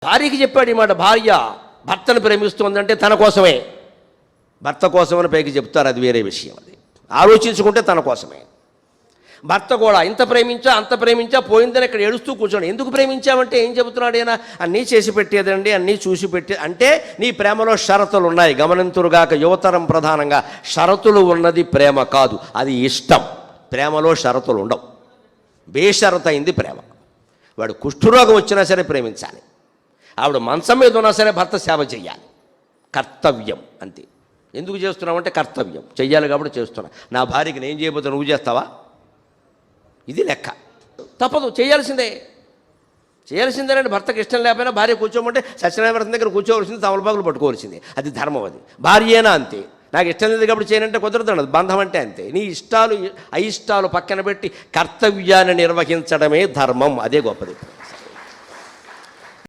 భార్యకి చెప్పాడు ఈ మాట. భార్య భర్తను ప్రేమిస్తుందంటే తన కోసమే. భర్త కోసమని పైకి చెప్తారు, అది వేరే విషయం. అది ఆలోచించుకుంటే తన కోసమే. భర్త కూడా ఇంత ప్రేమించా అంత ప్రేమించా పోయిందని ఇక్కడ ఏడుస్తూ కూర్చోండి. ఎందుకు ప్రేమించామంటే ఏం చెబుతున్నాడు ఆయన? అన్నీ చేసి పెట్టేదండి, అన్నీ చూసి పెట్టే అంటే నీ ప్రేమలో షరతులు ఉన్నాయి. గమనింతురుగాక యువతరం ప్రధానంగా, షరతులు ఉన్నది ప్రేమ కాదు, అది ఇష్టం. ప్రేమలో షరతులు ఉండవు, బేషరత్ అయింది ప్రేమ. వాడు కుష్ఠరోగం వచ్చినా సరే ప్రేమించాలి, ఆవిడ మంచం మీద ఉన్నా సరే భర్త సేవ చేయాలి. కర్తవ్యం అంతే. ఎందుకు చేస్తున్నావంటే కర్తవ్యం చెయ్యాలి కాబట్టి చేస్తున్నా. నా భార్యకి నేను చేయబోతే నువ్వు చేస్తావా? ఇది లెక్క. తప్పదు, చేయాల్సిందే. చేయాల్సిందేనండి. భర్తకి ఇష్టం లేకపోయినా భార్య కూర్చోమంటే సత్యనారాయణ దగ్గర కూర్చోవలసింది, తమలపాకులు పట్టుకోవాల్సింది. అది ధర్మం. అది భార్యేనా అంతే. నాకు ఇష్టం లేదు కాబట్టి చేయనంటే కుదరదు. అది బంధం అంటే అంతే. నీ ఇష్టాలు అయిష్టాలు పక్కన పెట్టి కర్తవ్యాన్ని నిర్వహించడమే ధర్మం. అదే గొప్పది.